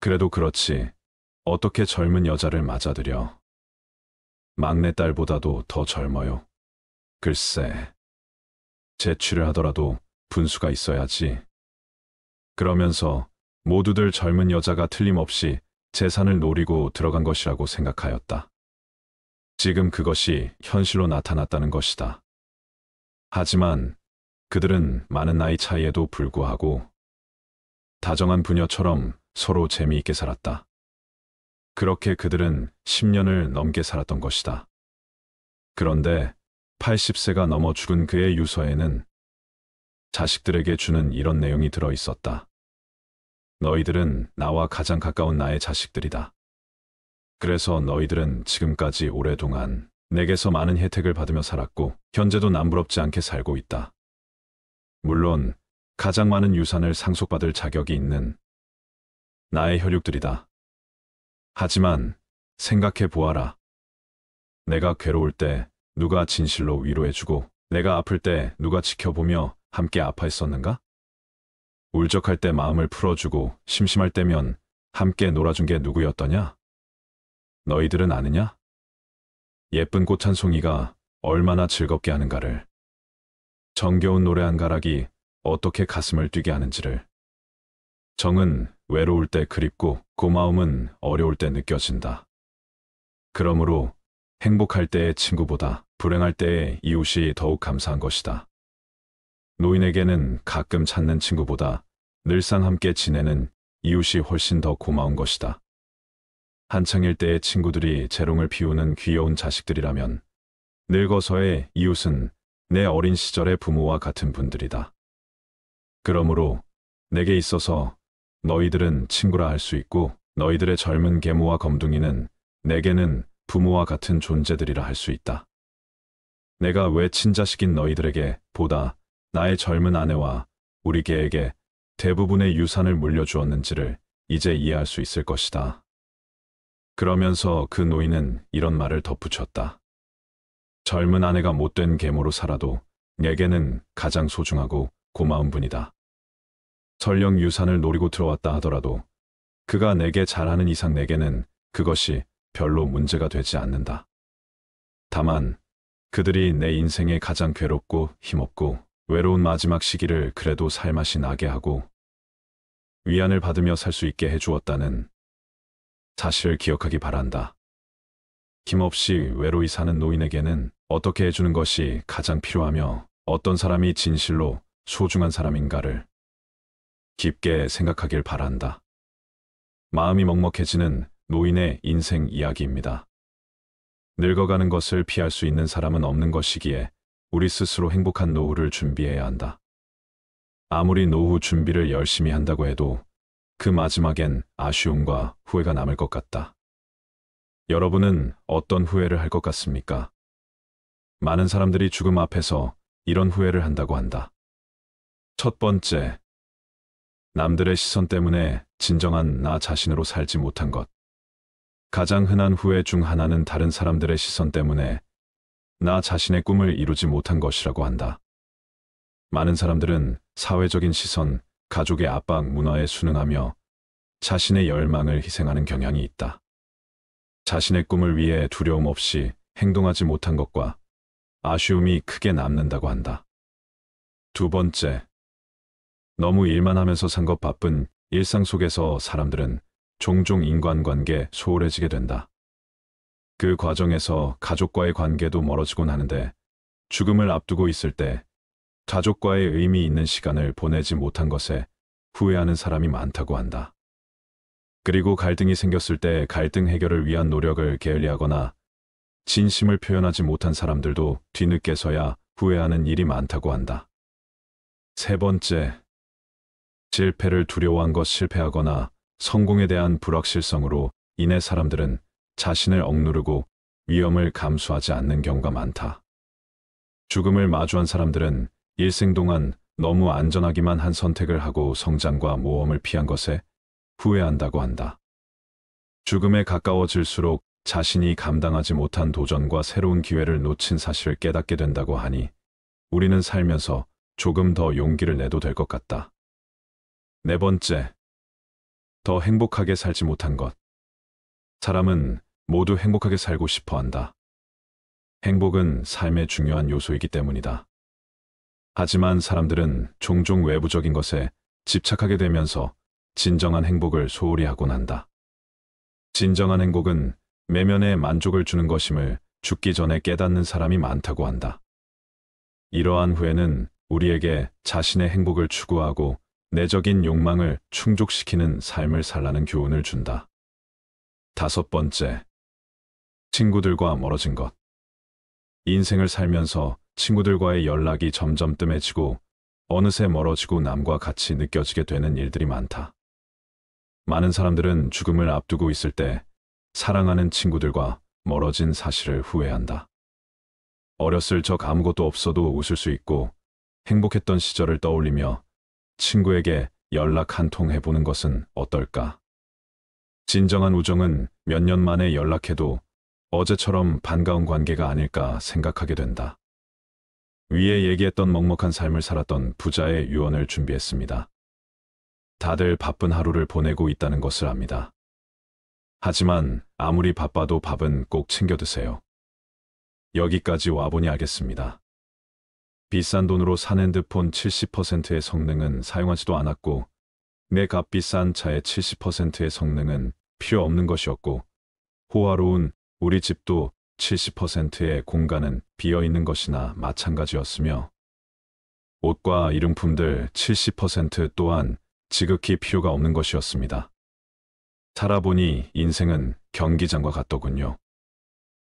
그래도 그렇지. 어떻게 젊은 여자를 맞아들여. 막내딸보다도 더 젊어요. 글쎄. 재취를 하더라도 분수가 있어야지. 그러면서 모두들 젊은 여자가 틀림없이 재산을 노리고 들어간 것이라고 생각하였다. 지금 그것이 현실로 나타났다는 것이다. 하지만 그들은 많은 나이 차이에도 불구하고 다정한 부녀처럼 서로 재미있게 살았다. 그렇게 그들은 10년을 넘게 살았던 것이다. 그런데 80세가 넘어 죽은 그의 유서에는 자식들에게 주는 이런 내용이 들어 있었다. 너희들은 나와 가장 가까운 나의 자식들이다. 그래서 너희들은 지금까지 오랫동안 내게서 많은 혜택을 받으며 살았고 현재도 남부럽지 않게 살고 있다. 물론 가장 많은 유산을 상속받을 자격이 있는 나의 혈육들이다. 하지만 생각해 보아라. 내가 괴로울 때 누가 진실로 위로해주고 내가 아플 때 누가 지켜보며 함께 아파했었는가? 울적할 때 마음을 풀어주고 심심할 때면 함께 놀아준 게 누구였더냐? 너희들은 아느냐? 예쁜 꽃 한 송이가 얼마나 즐겁게 하는가를. 정겨운 노래 한 가락이 어떻게 가슴을 뛰게 하는지를. 정은 외로울 때 그립고 고마움은 어려울 때 느껴진다. 그러므로 행복할 때의 친구보다 불행할 때의 이웃이 더욱 감사한 것이다. 노인에게는 가끔 찾는 친구보다 늘상 함께 지내는 이웃이 훨씬 더 고마운 것이다. 한창일 때의 친구들이 재롱을 피우는 귀여운 자식들이라면 늙어서의 이웃은 내 어린 시절의 부모와 같은 분들이다. 그러므로 내게 있어서 너희들은 친구라 할 수 있고 너희들의 젊은 계모와 검둥이는 내게는 부모와 같은 존재들이라 할 수 있다. 내가 왜 친자식인 너희들에게 보다 나의 젊은 아내와 우리 개에게 대부분의 유산을 물려주었는지를 이제 이해할 수 있을 것이다. 그러면서 그 노인은 이런 말을 덧붙였다. 젊은 아내가 못된 계모로 살아도 내게는 가장 소중하고 고마운 분이다. 설령 유산을 노리고 들어왔다 하더라도 그가 내게 잘하는 이상 내게는 그것이 별로 문제가 되지 않는다. 다만 그들이 내 인생의 가장 괴롭고 힘없고 외로운 마지막 시기를 그래도 살맛이 나게 하고 위안을 받으며 살 수 있게 해주었다는 사실을 기억하기 바란다. 힘없이 외로이 사는 노인에게는 어떻게 해주는 것이 가장 필요하며 어떤 사람이 진실로 소중한 사람인가를 깊게 생각하길 바란다. 마음이 먹먹해지는 노인의 인생 이야기입니다. 늙어가는 것을 피할 수 있는 사람은 없는 것이기에 우리 스스로 행복한 노후를 준비해야 한다. 아무리 노후 준비를 열심히 한다고 해도 그 마지막엔 아쉬움과 후회가 남을 것 같다. 여러분은 어떤 후회를 할 것 같습니까? 많은 사람들이 죽음 앞에서 이런 후회를 한다고 한다. 첫 번째, 남들의 시선 때문에 진정한 나 자신으로 살지 못한 것. 가장 흔한 후회 중 하나는 다른 사람들의 시선 때문에 나 자신의 꿈을 이루지 못한 것이라고 한다. 많은 사람들은 사회적인 시선, 가족의 압박 문화에 순응하며 자신의 열망을 희생하는 경향이 있다. 자신의 꿈을 위해 두려움 없이 행동하지 못한 것과 아쉬움이 크게 남는다고 한다. 두 번째, 너무 일만 하면서 산 것 바쁜 일상 속에서 사람들은 종종 인간관계 소홀해지게 된다. 그 과정에서 가족과의 관계도 멀어지곤 하는데 죽음을 앞두고 있을 때 가족과의 의미 있는 시간을 보내지 못한 것에 후회하는 사람이 많다고 한다. 그리고 갈등이 생겼을 때 갈등 해결을 위한 노력을 게을리하거나 진심을 표현하지 못한 사람들도 뒤늦게서야 후회하는 일이 많다고 한다. 세 번째, 실패를 두려워한 것 실패하거나 성공에 대한 불확실성으로 인해 사람들은 자신을 억누르고 위험을 감수하지 않는 경우가 많다. 죽음을 마주한 사람들은 일생 동안 너무 안전하기만 한 선택을 하고 성장과 모험을 피한 것에 후회한다고 한다. 죽음에 가까워질수록 자신이 감당하지 못한 도전과 새로운 기회를 놓친 사실을 깨닫게 된다고 하니 우리는 살면서 조금 더 용기를 내도 될 것 같다. 네 번째, 더 행복하게 살지 못한 것. 사람은 모두 행복하게 살고 싶어 한다. 행복은 삶의 중요한 요소이기 때문이다. 하지만 사람들은 종종 외부적인 것에 집착하게 되면서 진정한 행복을 소홀히 하곤 한다. 진정한 행복은 내면에 만족을 주는 것임을 죽기 전에 깨닫는 사람이 많다고 한다. 이러한 후회는 우리에게 자신의 행복을 추구하고 내적인 욕망을 충족시키는 삶을 살라는 교훈을 준다. 다섯 번째, 친구들과 멀어진 것. 인생을 살면서 친구들과의 연락이 점점 뜸해지고 어느새 멀어지고 남과 같이 느껴지게 되는 일들이 많다. 많은 사람들은 죽음을 앞두고 있을 때 사랑하는 친구들과 멀어진 사실을 후회한다. 어렸을 적 아무것도 없어도 웃을 수 있고 행복했던 시절을 떠올리며 친구에게 연락 한 통 해보는 것은 어떨까? 진정한 우정은 몇 년 만에 연락해도 어제처럼 반가운 관계가 아닐까 생각하게 된다. 위에 얘기했던 먹먹한 삶을 살았던 부자의 유언을 준비했습니다. 다들 바쁜 하루를 보내고 있다는 것을 압니다. 하지만 아무리 바빠도 밥은 꼭 챙겨 드세요. 여기까지 와보니 알겠습니다. 비싼 돈으로 산 핸드폰 70%의 성능은 사용하지도 않았고 내 값비싼 차의 70%의 성능은 필요 없는 것이었고 호화로운 우리 집도 70%의 공간은 비어있는 것이나 마찬가지였으며 옷과 일용품들 70% 또한 지극히 필요가 없는 것이었습니다. 살아보니 인생은 경기장과 같더군요.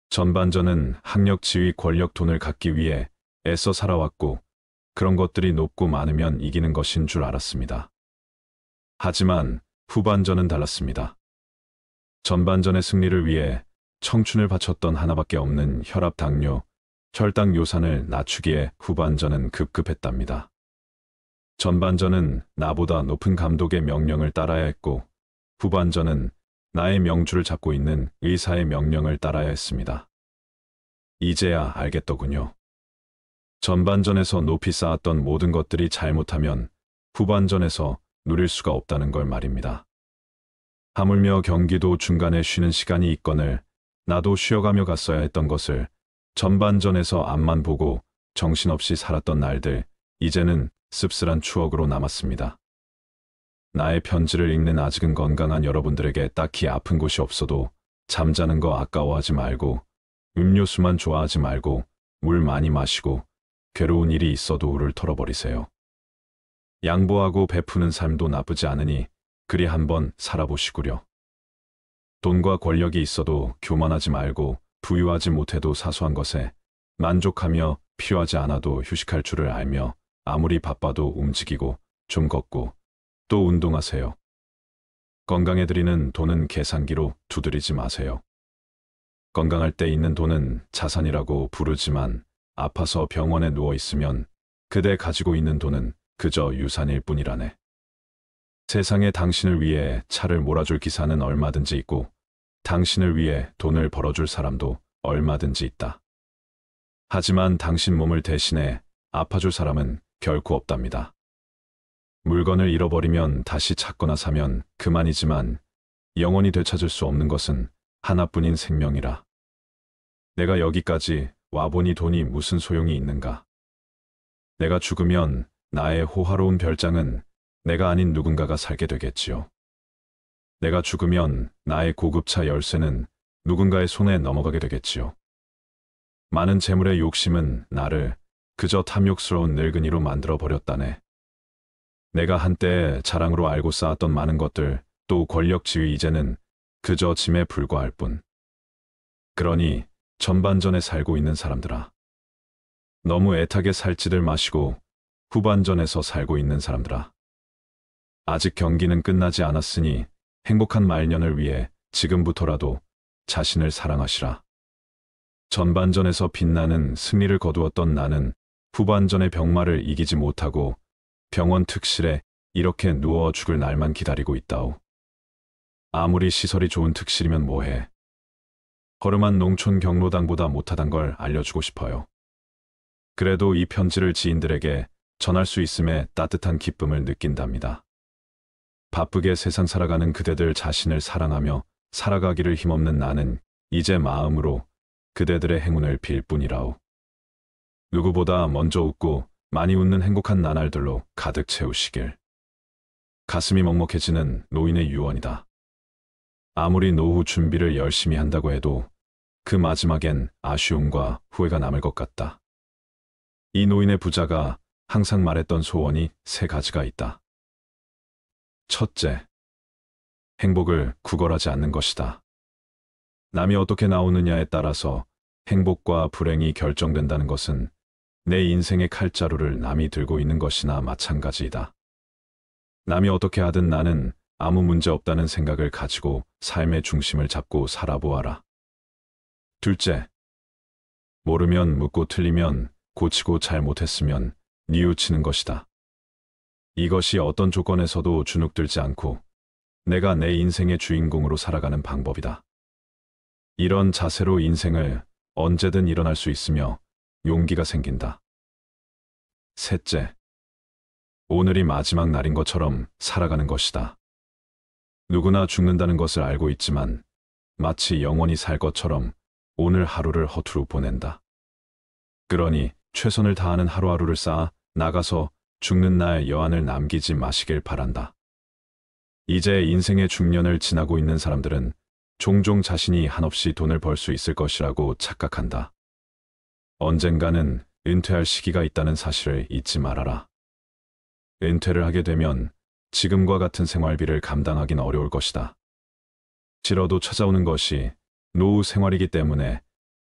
전반전은 학력, 지위, 권력, 돈을 갖기 위해 애써 살아왔고 그런 것들이 높고 많으면 이기는 것인 줄 알았습니다. 하지만 후반전은 달랐습니다. 전반전의 승리를 위해 청춘을 바쳤던 하나밖에 없는 혈압, 당뇨, 혈당 요산을 낮추기에 후반전은 급급했답니다. 전반전은 나보다 높은 감독의 명령을 따라야 했고, 후반전은 나의 명주를 잡고 있는 의사의 명령을 따라야 했습니다. 이제야 알겠더군요. 전반전에서 높이 쌓았던 모든 것들이 잘못하면 후반전에서 누릴 수가 없다는 걸 말입니다. 하물며 경기도 중간에 쉬는 시간이 있거늘 나도 쉬어가며 갔어야 했던 것을 전반전에서 앞만 보고 정신없이 살았던 날들, 이제는 씁쓸한 추억으로 남았습니다. 나의 편지를 읽는 아직은 건강한 여러분들에게 딱히 아픈 곳이 없어도 잠자는 거 아까워하지 말고, 음료수만 좋아하지 말고 물 많이 마시고, 괴로운 일이 있어도 울을 털어버리세요. 양보하고 베푸는 삶도 나쁘지 않으니 그리 한번 살아보시구려. 돈과 권력이 있어도 교만하지 말고, 부유하지 못해도 사소한 것에 만족하며 필요하지 않아도 휴식할 줄을 알며, 아무리 바빠도 움직이고 좀 걷고 또 운동하세요. 건강에 들이는 돈은 계산기로 두드리지 마세요. 건강할 때 있는 돈은 자산이라고 부르지만, 아파서 병원에 누워 있으면 그대 가지고 있는 돈은 그저 유산일 뿐이라네. 세상에 당신을 위해 차를 몰아줄 기사는 얼마든지 있고, 당신을 위해 돈을 벌어줄 사람도 얼마든지 있다. 하지만 당신 몸을 대신해 아파줄 사람은 결코 없답니다. 물건을 잃어버리면 다시 찾거나 사면 그만이지만, 영원히 되찾을 수 없는 것은 하나뿐인 생명이라. 내가 여기까지 와보니 돈이 무슨 소용이 있는가. 내가 죽으면 나의 호화로운 별장은 내가 아닌 누군가가 살게 되겠지요. 내가 죽으면 나의 고급차 열쇠는 누군가의 손에 넘어가게 되겠지요. 많은 재물의 욕심은 나를 그저 탐욕스러운 늙은이로 만들어 버렸다네. 내가 한때 자랑으로 알고 쌓았던 많은 것들, 또 권력 지위, 이제는 그저 짐에 불과할 뿐. 그러니 전반전에 살고 있는 사람들아, 너무 애타게 살지들 마시고 후반전에서 살고 있는 사람들아, 아직 경기는 끝나지 않았으니 행복한 말년을 위해 지금부터라도 자신을 사랑하시라. 전반전에서 빛나는 승리를 거두었던 나는 후반전의 병마를 이기지 못하고 병원 특실에 이렇게 누워 죽을 날만 기다리고 있다오. 아무리 시설이 좋은 특실이면 뭐해. 허름한 농촌 경로당보다 못하단 걸 알려주고 싶어요. 그래도 이 편지를 지인들에게 전할 수 있음에 따뜻한 기쁨을 느낀답니다. 바쁘게 세상 살아가는 그대들 자신을 사랑하며 살아가기를 힘없는 나는 이제 마음으로 그대들의 행운을 빌 뿐이라오. 누구보다 먼저 웃고 많이 웃는 행복한 나날들로 가득 채우시길. 가슴이 먹먹해지는 노인의 유언이다. 아무리 노후 준비를 열심히 한다고 해도 그 마지막엔 아쉬움과 후회가 남을 것 같다. 이 노인의 부자가 항상 말했던 소원이 3가지가 있다. 첫째, 행복을 구걸하지 않는 것이다. 남이 어떻게 나오느냐에 따라서 행복과 불행이 결정된다는 것은 내 인생의 칼자루를 남이 들고 있는 것이나 마찬가지이다. 남이 어떻게 하든 나는 아무 문제 없다는 생각을 가지고 삶의 중심을 잡고 살아보아라. 둘째, 모르면 묻고 틀리면 고치고 잘못했으면 뉘우치는 것이다. 이것이 어떤 조건에서도 주눅들지 않고 내가 내 인생의 주인공으로 살아가는 방법이다. 이런 자세로 인생을 언제든 일어날 수 있으며 용기가 생긴다. 셋째, 오늘이 마지막 날인 것처럼 살아가는 것이다. 누구나 죽는다는 것을 알고 있지만 마치 영원히 살 것처럼 오늘 하루를 허투루 보낸다. 그러니 최선을 다하는 하루하루를 쌓아 나가서 죽는 날 여한을 남기지 마시길 바란다. 이제 인생의 중년을 지나고 있는 사람들은 종종 자신이 한없이 돈을 벌 수 있을 것이라고 착각한다. 언젠가는 은퇴할 시기가 있다는 사실을 잊지 말아라. 은퇴를 하게 되면 지금과 같은 생활비를 감당하긴 어려울 것이다. 싫어도 찾아오는 것이 노후 생활이기 때문에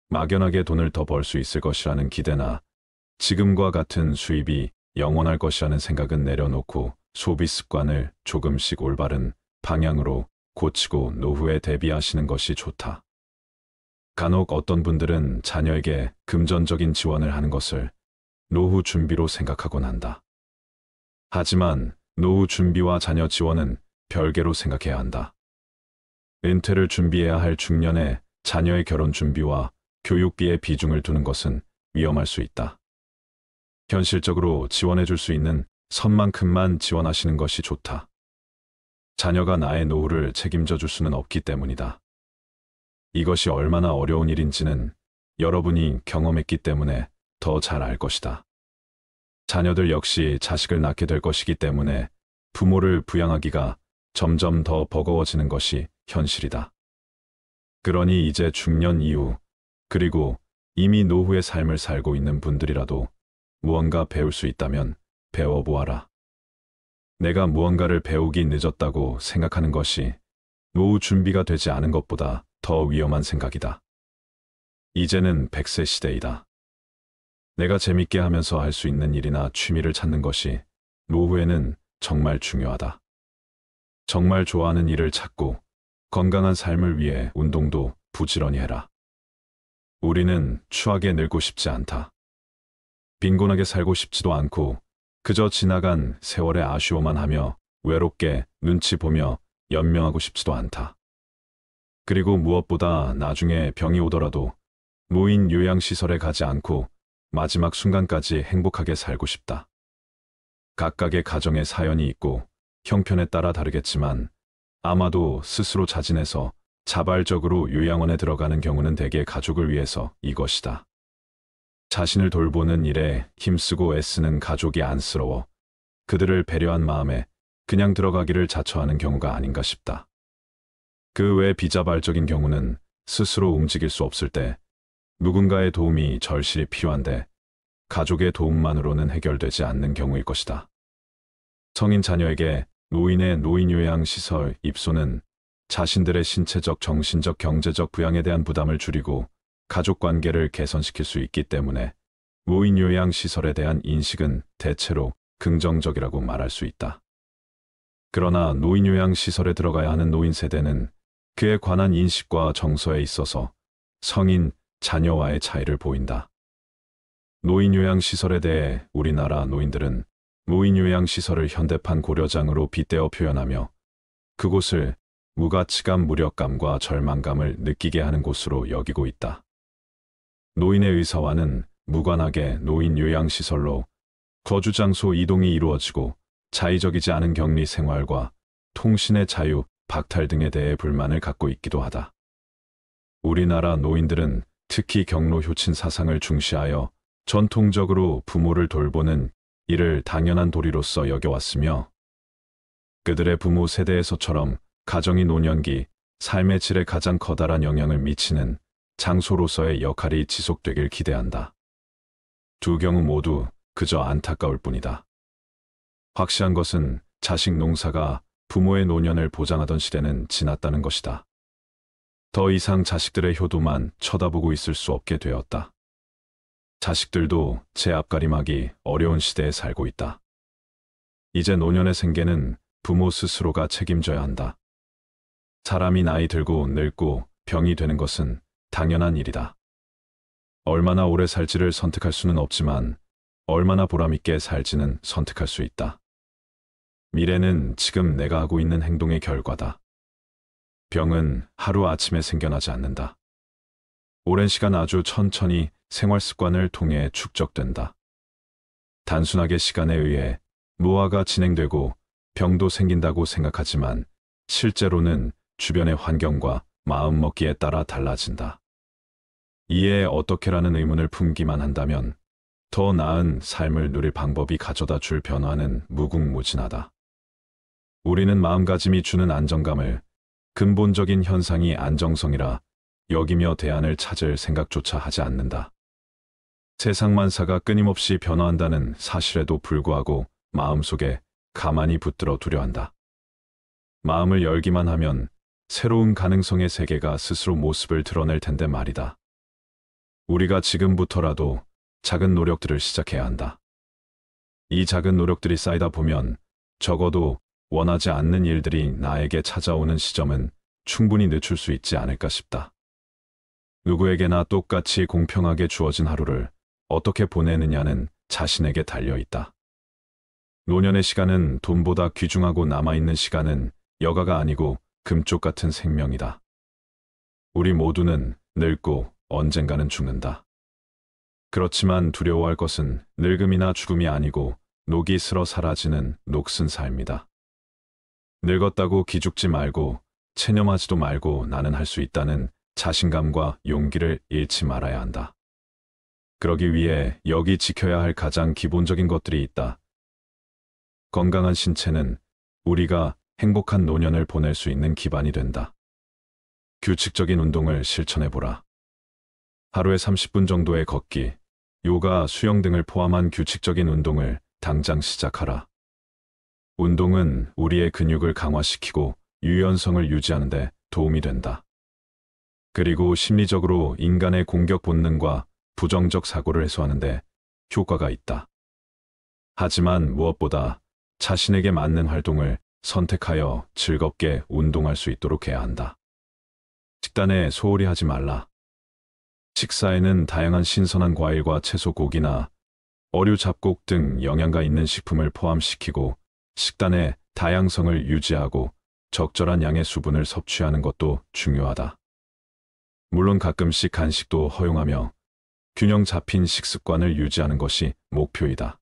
막연하게 돈을 더 벌 수 있을 것이라는 기대나 지금과 같은 수입이 영원할 것이라는 생각은 내려놓고 소비 습관을 조금씩 올바른 방향으로 고치고 노후에 대비하시는 것이 좋다. 간혹 어떤 분들은 자녀에게 금전적인 지원을 하는 것을 노후 준비로 생각하곤 한다. 하지만 노후 준비와 자녀 지원은 별개로 생각해야 한다. 은퇴를 준비해야 할 중년에 자녀의 결혼 준비와 교육비에 비중을 두는 것은 위험할 수 있다. 현실적으로 지원해 줄 수 있는 선만큼만 지원하시는 것이 좋다. 자녀가 나의 노후를 책임져 줄 수는 없기 때문이다. 이것이 얼마나 어려운 일인지는 여러분이 경험했기 때문에 더 잘 알 것이다. 자녀들 역시 자식을 낳게 될 것이기 때문에 부모를 부양하기가 점점 더 버거워지는 것이 현실이다. 그러니 이제 중년 이후, 그리고 이미 노후의 삶을 살고 있는 분들이라도 무언가 배울 수 있다면 배워보아라. 내가 무언가를 배우기 늦었다고 생각하는 것이 노후 준비가 되지 않은 것보다 더 위험한 생각이다. 이제는 100세 시대이다. 내가 재밌게 하면서 할 수 있는 일이나 취미를 찾는 것이 노후에는 정말 중요하다. 정말 좋아하는 일을 찾고 건강한 삶을 위해 운동도 부지런히 해라. 우리는 추하게 늙고 싶지 않다. 빈곤하게 살고 싶지도 않고 그저 지나간 세월에 아쉬워만 하며 외롭게 눈치 보며 연명하고 싶지도 않다. 그리고 무엇보다 나중에 병이 오더라도 노인 요양시설에 가지 않고 마지막 순간까지 행복하게 살고 싶다. 각각의 가정에 사연이 있고 형편에 따라 다르겠지만 아마도 스스로 자진해서 자발적으로 요양원에 들어가는 경우는 대개 가족을 위해서 이것이다. 자신을 돌보는 일에 힘쓰고 애쓰는 가족이 안쓰러워 그들을 배려한 마음에 그냥 들어가기를 자처하는 경우가 아닌가 싶다. 그 외 비자발적인 경우는 스스로 움직일 수 없을 때 누군가의 도움이 절실히 필요한데 가족의 도움만으로는 해결되지 않는 경우일 것이다. 성인 자녀에게 노인의 노인요양시설 입소는 자신들의 신체적, 정신적, 경제적 부양에 대한 부담을 줄이고 가족관계를 개선시킬 수 있기 때문에 노인요양시설에 대한 인식은 대체로 긍정적이라고 말할 수 있다. 그러나 노인요양시설에 들어가야 하는 노인 세대는 그에 관한 인식과 정서에 있어서 성인, 자녀와의 차이를 보인다. 노인요양시설에 대해 우리나라 노인들은 노인요양시설을 현대판 고려장으로 빗대어 표현하며 그곳을 무가치감, 무력감과 절망감을 느끼게 하는 곳으로 여기고 있다. 노인의 의사와는 무관하게 노인요양시설로 거주장소 이동이 이루어지고 자의적이지 않은 격리 생활과 통신의 자유, 박탈 등에 대해 불만을 갖고 있기도 하다. 우리나라 노인들은 특히 경로 효친 사상을 중시하여 전통적으로 부모를 돌보는 이를 당연한 도리로서 여겨왔으며 그들의 부모 세대에서처럼 가정이 노년기, 삶의 질에 가장 커다란 영향을 미치는 장소로서의 역할이 지속되길 기대한다. 두 경우 모두 그저 안타까울 뿐이다. 확실한 것은 자식 농사가 부모의 노년을 보장하던 시대는 지났다는 것이다. 더 이상 자식들의 효도만 쳐다보고 있을 수 없게 되었다. 자식들도 제 앞가림하기 어려운 시대에 살고 있다. 이제 노년의 생계는 부모 스스로가 책임져야 한다. 사람이 나이 들고 늙고 병이 되는 것은 당연한 일이다. 얼마나 오래 살지를 선택할 수는 없지만 얼마나 보람있게 살지는 선택할 수 있다. 미래는 지금 내가 하고 있는 행동의 결과다. 병은 하루아침에 생겨나지 않는다. 오랜 시간 아주 천천히 생활 습관을 통해 축적된다. 단순하게 시간에 의해 노화가 진행되고 병도 생긴다고 생각하지만 실제로는 주변의 환경과 마음먹기에 따라 달라진다. 이에 어떻게라는 의문을 품기만 한다면 더 나은 삶을 누릴 방법이 가져다 줄 변화는 무궁무진하다. 우리는 마음가짐이 주는 안정감을 근본적인 현상이 안정성이라 여기며 대안을 찾을 생각조차 하지 않는다. 세상 만사가 끊임없이 변화한다는 사실에도 불구하고 마음속에 가만히 붙들어 두려 한다. 마음을 열기만 하면 새로운 가능성의 세계가 스스로 모습을 드러낼 텐데 말이다. 우리가 지금부터라도 작은 노력들을 시작해야 한다. 이 작은 노력들이 쌓이다 보면 적어도 원하지 않는 일들이 나에게 찾아오는 시점은 충분히 늦출 수 있지 않을까 싶다. 누구에게나 똑같이 공평하게 주어진 하루를 어떻게 보내느냐는 자신에게 달려 있다. 노년의 시간은 돈보다 귀중하고 남아있는 시간은 여가가 아니고 금쪽 같은 생명이다. 우리 모두는 늙고 언젠가는 죽는다. 그렇지만 두려워할 것은 늙음이나 죽음이 아니고 녹이 슬어 사라지는 녹슨 삶이다. 늙었다고 기죽지 말고 체념하지도 말고 나는 할 수 있다는 자신감과 용기를 잃지 말아야 한다. 그러기 위해 여기 지켜야 할 가장 기본적인 것들이 있다. 건강한 신체는 우리가 행복한 노년을 보낼 수 있는 기반이 된다. 규칙적인 운동을 실천해보라. 하루에 30분 정도의 걷기, 요가, 수영 등을 포함한 규칙적인 운동을 당장 시작하라. 운동은 우리의 근육을 강화시키고 유연성을 유지하는 데 도움이 된다. 그리고 심리적으로 인간의 공격 본능과 부정적 사고를 해소하는 데 효과가 있다. 하지만 무엇보다 자신에게 맞는 활동을 선택하여 즐겁게 운동할 수 있도록 해야 한다. 식단에 소홀히 하지 말라. 식사에는 다양한 신선한 과일과 채소, 고기나 어류, 잡곡 등 영양가 있는 식품을 포함시키고 식단의 다양성을 유지하고 적절한 양의 수분을 섭취하는 것도 중요하다. 물론 가끔씩 간식도 허용하며 균형 잡힌 식습관을 유지하는 것이 목표이다.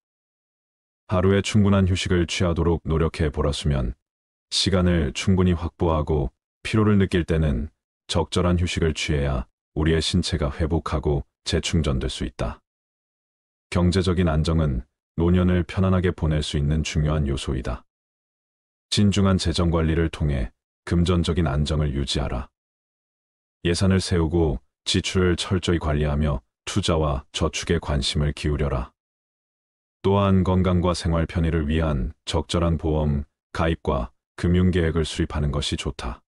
하루에 충분한 휴식을 취하도록 노력해 보라수면 시간을 충분히 확보하고 피로를 느낄 때는 적절한 휴식을 취해야 우리의 신체가 회복하고 재충전될 수 있다. 경제적인 안정은 노년을 편안하게 보낼 수 있는 중요한 요소이다. 신중한 재정 관리를 통해 금전적인 안정을 유지하라. 예산을 세우고 지출을 철저히 관리하며 투자와 저축에 관심을 기울여라. 또한 건강과 생활 편의를 위한 적절한 보험, 가입과 금융계획을 수립하는 것이 좋다.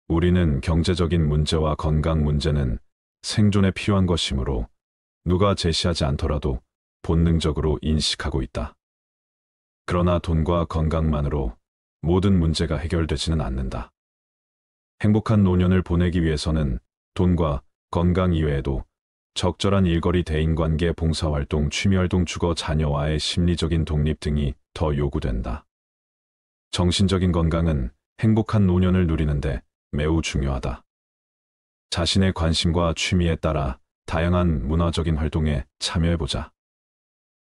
우리는 경제적인 문제와 건강 문제는 생존에 필요한 것이므로 누가 제시하지 않더라도 본능적으로 인식하고 있다. 그러나 돈과 건강만으로 모든 문제가 해결되지는 않는다. 행복한 노년을 보내기 위해서는 돈과 건강 이외에도 적절한 일거리, 대인관계, 봉사활동, 취미활동, 주거, 자녀와의 심리적인 독립 등이 더 요구된다. 정신적인 건강은 행복한 노년을 누리는데 매우 중요하다. 자신의 관심과 취미에 따라 다양한 문화적인 활동에 참여해보자.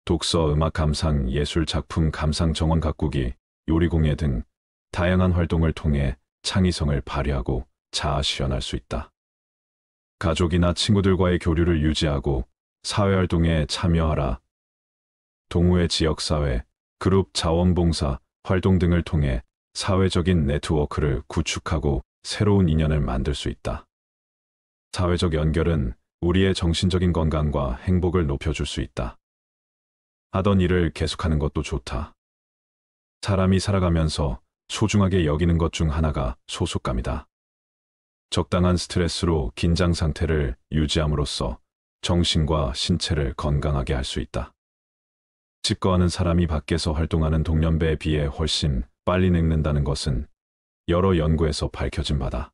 독서, 음악 감상, 예술 작품 감상, 정원 가꾸기, 요리 공예 등 다양한 활동을 통해 창의성을 발휘하고 자아 실현할 수 있다. 가족이나 친구들과의 교류를 유지하고 사회활동에 참여하라. 동호회, 지역사회, 그룹, 자원봉사 활동 등을 통해 사회적인 네트워크를 구축하고 새로운 인연을 만들 수 있다. 사회적 연결은 우리의 정신적인 건강과 행복을 높여줄 수 있다. 하던 일을 계속하는 것도 좋다. 사람이 살아가면서 소중하게 여기는 것 중 하나가 소속감이다. 적당한 스트레스로 긴장 상태를 유지함으로써 정신과 신체를 건강하게 할 수 있다. 치과하는 사람이 밖에서 활동하는 동년배에 비해 훨씬 빨리 늙는다는 것은 여러 연구에서 밝혀진 바다.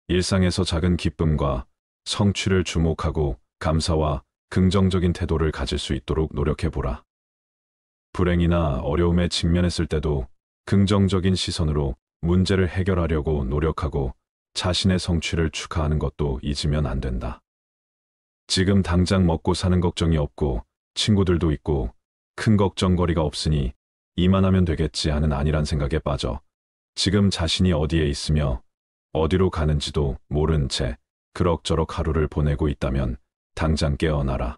일상에서 작은 기쁨과 성취를 주목하고 감사와 긍정적인 태도를 가질 수 있도록 노력해보라. 불행이나 어려움에 직면했을 때도 긍정적인 시선으로 문제를 해결하려고 노력하고 자신의 성취를 축하하는 것도 잊으면 안 된다. 지금 당장 먹고 사는 걱정이 없고 친구들도 있고 큰 걱정거리가 없으니 이만하면 되겠지 하는 안일한 생각에 빠져 지금 자신이 어디에 있으며 어디로 가는지도 모른 채 그럭저럭 하루를 보내고 있다면 당장 깨어나라.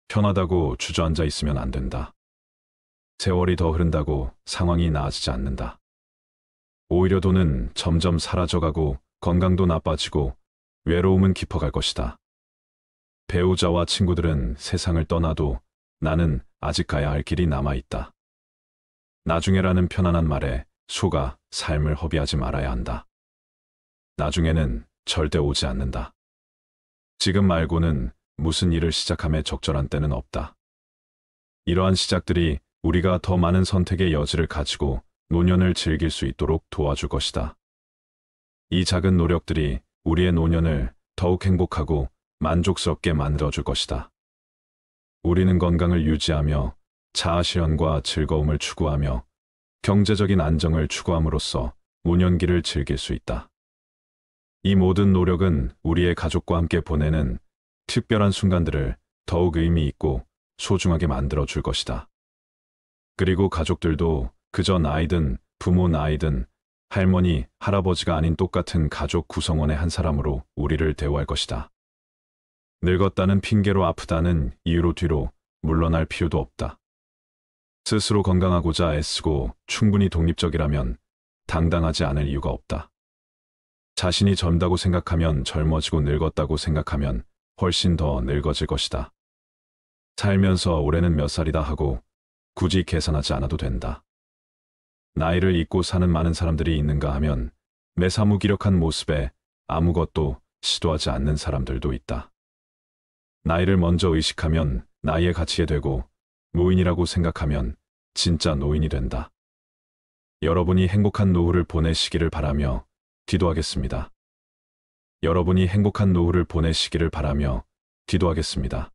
편하다고 주저앉아 있으면 안 된다. 세월이 더 흐른다고 상황이 나아지지 않는다. 오히려 돈은 점점 사라져가고 건강도 나빠지고 외로움은 깊어갈 것이다. 배우자와 친구들은 세상을 떠나도 나는 아직 가야 할 길이 남아있다. 나중에라는 편안한 말에 속아 삶을 허비하지 말아야 한다. 나중에는 절대 오지 않는다. 지금 말고는 무슨 일을 시작함에 적절한 때는 없다. 이러한 시작들이 우리가 더 많은 선택의 여지를 가지고 노년을 즐길 수 있도록 도와줄 것이다. 이 작은 노력들이 우리의 노년을 더욱 행복하고 만족스럽게 만들어줄 것이다. 우리는 건강을 유지하며 자아실현과 즐거움을 추구하며 경제적인 안정을 추구함으로써 노년기를 즐길 수 있다. 이 모든 노력은 우리의 가족과 함께 보내는 특별한 순간들을 더욱 의미 있고 소중하게 만들어 줄 것이다. 그리고 가족들도 그저 나이든 부모 나이든 할머니, 할아버지가 아닌 똑같은 가족 구성원의 한 사람으로 우리를 대우할 것이다. 늙었다는 핑계로 아프다는 이유로 뒤로 물러날 필요도 없다. 스스로 건강하고자 애쓰고 충분히 독립적이라면 당당하지 않을 이유가 없다. 자신이 젊다고 생각하면 젊어지고 늙었다고 생각하면 훨씬 더 늙어질 것이다. 살면서 올해는 몇 살이다 하고 굳이 계산하지 않아도 된다. 나이를 잊고 사는 많은 사람들이 있는가 하면 매사무기력한 모습에 아무것도 시도하지 않는 사람들도 있다. 나이를 먼저 의식하면 나이에 갇히게 되고 노인이라고 생각하면 진짜 노인이 된다. 여러분이 행복한 노후를 보내시기를 바라며 기도하겠습니다. 여러분이 행복한 노후를 보내시기를 바라며 기도하겠습니다.